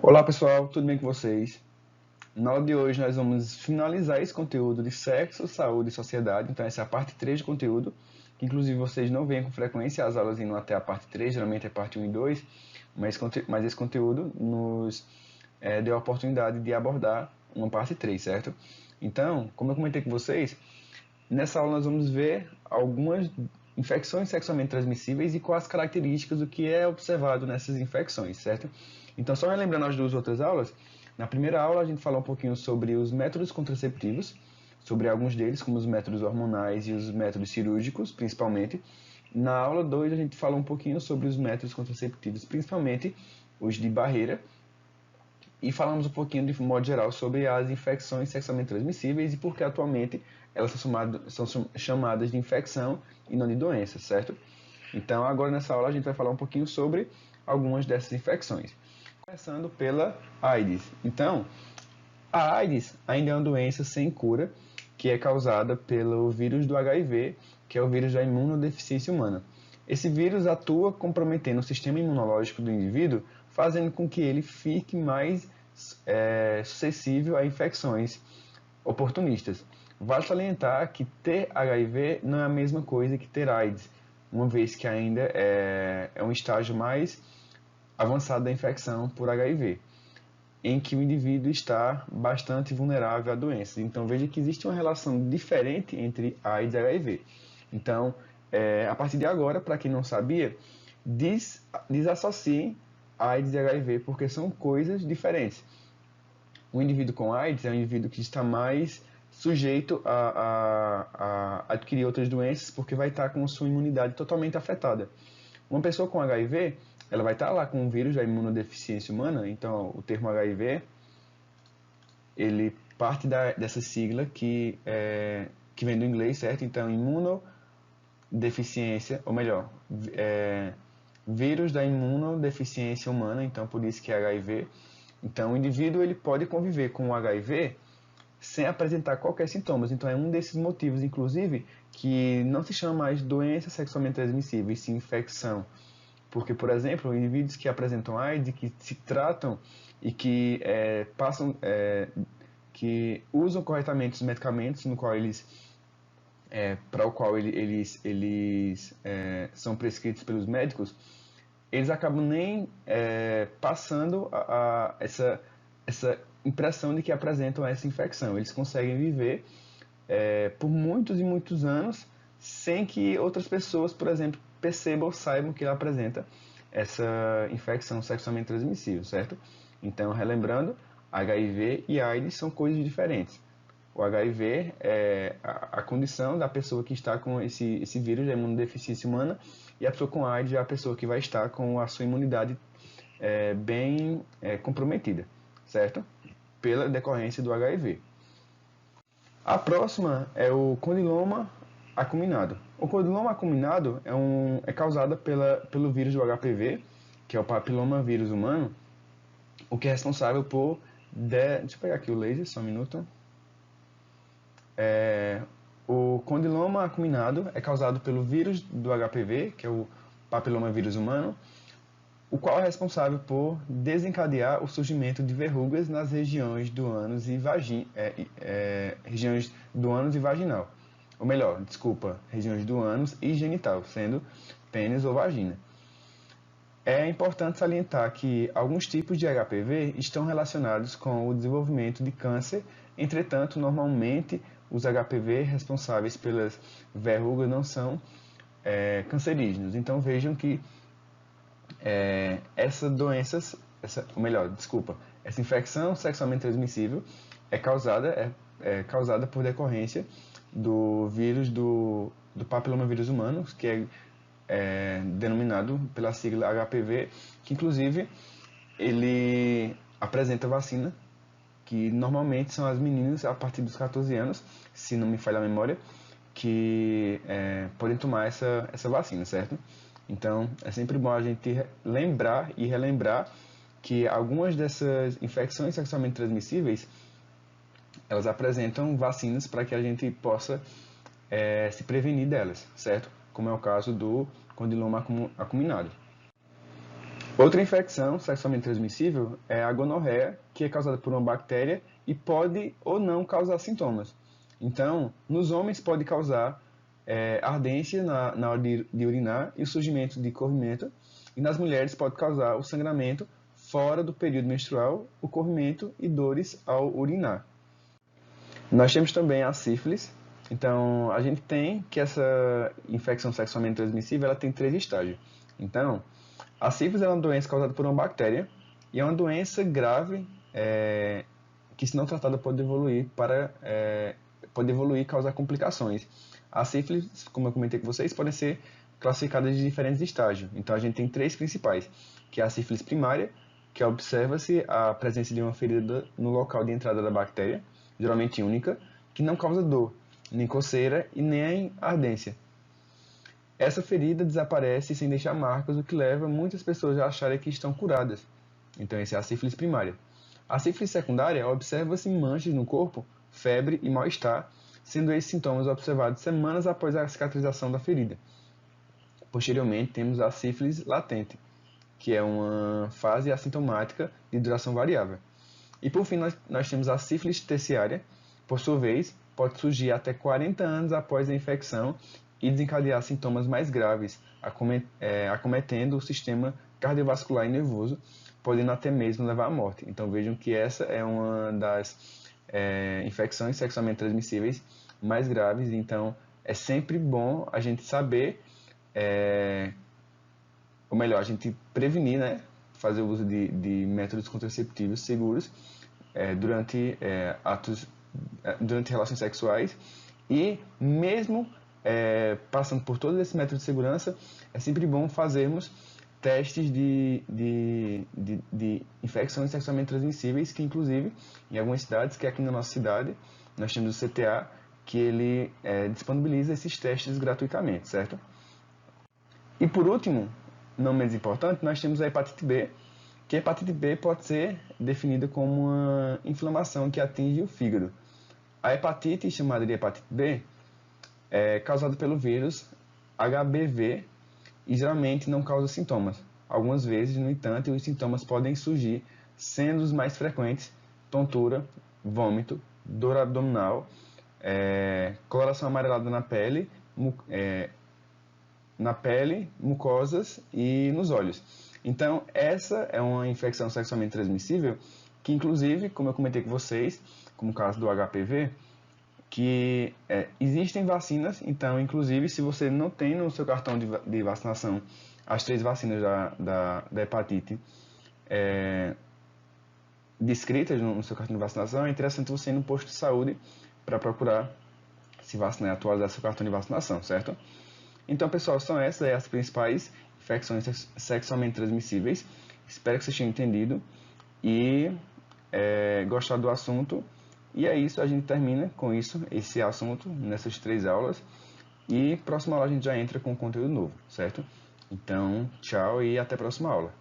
Olá pessoal, tudo bem com vocês? Na aula de hoje nós vamos finalizar esse conteúdo de sexo, saúde e sociedade. Então essa é a parte 3 do conteúdo, que inclusive vocês não veem com frequência as aulas indo até a parte 3, geralmente é parte 1 e 2, mas esse conteúdo nos deu a oportunidade de abordar uma parte 3, certo? Então, como eu comentei com vocês, nessa aula nós vamos ver algumas infecções sexualmente transmissíveis e quais as características do que é observado nessas infecções, certo? Então, só relembrando as duas outras aulas, na primeira aula a gente falou um pouquinho sobre os métodos contraceptivos, sobre alguns deles, como os métodos hormonais e os métodos cirúrgicos, principalmente. Na aula 2 a gente falou um pouquinho sobre os métodos contraceptivos, principalmente os de barreira, e falamos um pouquinho de modo geral sobre as infecções sexualmente transmissíveis e por que atualmente elas são chamadas de infecção e não de doença, certo? Então agora nessa aula a gente vai falar um pouquinho sobre algumas dessas infecções. Começando pela AIDS. Então, a AIDS ainda é uma doença sem cura que é causada pelo vírus do HIV, que é o vírus da imunodeficiência humana. Esse vírus atua comprometendo o sistema imunológico do indivíduo, fazendo com que ele fique mais suscetível a infecções oportunistas. Vale salientar que ter HIV não é a mesma coisa que ter AIDS, uma vez que ainda é um estágio mais avançado da infecção por HIV, em que o indivíduo está bastante vulnerável à doença. Então veja que existe uma relação diferente entre AIDS e HIV. Então, a partir de agora, para quem não sabia, desassociem AIDS e HIV, porque são coisas diferentes. O indivíduo com AIDS é um indivíduo que está mais sujeito a adquirir outras doenças, porque vai estar com sua imunidade totalmente afetada. Uma pessoa com HIV, ela vai estar lá com o vírus da imunodeficiência humana, então o termo HIV, ele parte dessa sigla que vem do inglês, certo? Então, imunodeficiência, ou melhor, vírus da imunodeficiência humana, então por isso que é HIV. Então, o indivíduo ele pode conviver com o HIV sem apresentar qualquer sintomas. Então, é um desses motivos, inclusive, que não se chama mais doença sexualmente transmissível, e sim infecção. Porque, por exemplo, indivíduos que apresentam AIDS, que se tratam e que que usam corretamente os medicamentos no qual para o qual eles são prescritos pelos médicos, eles acabam nem passando essa impressão de que apresentam essa infecção. Eles conseguem viver por muitos e muitos anos sem que outras pessoas, por exemplo, percebam ou saibam que ele apresenta essa infecção sexualmente transmissível, certo? Então, relembrando, HIV e AIDS são coisas diferentes. O HIV é a condição da pessoa que está com esse vírus da imunodeficiência humana, e a pessoa com AIDS é a pessoa que vai estar com a sua imunidade bem comprometida, certo? Pela decorrência do HIV. A próxima é o condiloma acuminado. O condiloma acuminado é causado pelo vírus do HPV, que é o papiloma vírus humano, o que é responsável por... Deixa eu pegar aqui o laser, só um minuto. O condiloma acuminado é causado pelo vírus do HPV, que é o papiloma vírus humano, o qual é responsável por desencadear o surgimento de verrugas nas regiões do ânus e regiões do ânus e vaginal. Ou melhor, desculpa, regiões do ânus e genital, sendo pênis ou vagina. É importante salientar que alguns tipos de HPV estão relacionados com o desenvolvimento de câncer, entretanto, normalmente os HPV responsáveis pelas verrugas não são cancerígenos. Então vejam que essa infecção sexualmente transmissível é causada por decorrência do vírus do papilomavírus humano, que é denominado pela sigla HPV, que inclusive ele apresenta vacina, que normalmente são as meninas a partir dos 14 anos, se não me falha a memória, que podem tomar essa vacina, certo? Então, é sempre bom a gente lembrar e relembrar que algumas dessas infecções sexualmente transmissíveis, elas apresentam vacinas para que a gente possa se prevenir delas, certo? Como é o caso do condiloma acuminado. Outra infecção sexualmente transmissível é a gonorreia, que é causada por uma bactéria e pode ou não causar sintomas. Então, nos homens pode causar ardência na hora de urinar e o surgimento de corrimento, e nas mulheres pode causar o sangramento fora do período menstrual, o corrimento e dores ao urinar. Nós temos também a sífilis. Então, a gente tem que essa infecção sexualmente transmissível ela tem 3 estágios. Então, a sífilis é uma doença causada por uma bactéria e é uma doença grave que, se não tratada, pode evoluir e causar complicações. A sífilis, como eu comentei com vocês, podem ser classificadas de diferentes estágios. Então, a gente tem 3 principais, que é a sífilis primária, que observa-se a presença de uma ferida no local de entrada da bactéria, geralmente única, que não causa dor, nem coceira e nem ardência. Essa ferida desaparece sem deixar marcas, o que leva muitas pessoas a acharem que estão curadas. Então, essa é a sífilis primária. A sífilis secundária observa-se manchas no corpo, febre e mal-estar, sendo esses sintomas observados semanas após a cicatrização da ferida. Posteriormente, temos a sífilis latente, que é uma fase assintomática de duração variável. E por fim, nós temos a sífilis terciária, por sua vez, pode surgir até 40 anos após a infecção e desencadear sintomas mais graves, acometendo o sistema cardiovascular e nervoso, podendo até mesmo levar à morte. Então vejam que essa é uma das infecções sexualmente transmissíveis mais graves, então é sempre bom a gente saber, ou melhor, a gente prevenir, né? Fazer o uso de métodos contraceptivos seguros durante relações sexuais, e mesmo passando por todos esses métodos de segurança, é sempre bom fazermos testes de infecções sexualmente transmissíveis, que inclusive em algumas cidades, que aqui na nossa cidade, nós temos o CTA, que ele disponibiliza esses testes gratuitamente, certo? E por último, não menos importante, nós temos a hepatite B, que a hepatite B pode ser definida como uma inflamação que atinge o fígado. A hepatite, chamada de hepatite B, é causada pelo vírus HBV e geralmente não causa sintomas. Algumas vezes, no entanto, os sintomas podem surgir, sendo os mais frequentes tontura, vômito, dor abdominal, coloração amarelada na pele, mucosas e nos olhos. Então, essa é uma infecção sexualmente transmissível que, inclusive, como eu comentei com vocês, como o caso do HPV, que existem vacinas. Então, inclusive, se você não tem no seu cartão de vacinação as 3 vacinas da hepatite descritas no seu cartão de vacinação, é interessante você ir no posto de saúde para procurar se vacinar e atualizar seu cartão de vacinação, certo? Então, pessoal, são essas as principais infecções sexualmente transmissíveis. Espero que vocês tenham entendido e gostado do assunto. E é isso, a gente termina com esse assunto nessas 3 aulas. E próxima aula a gente já entra com conteúdo novo, certo? Então, tchau e até a próxima aula.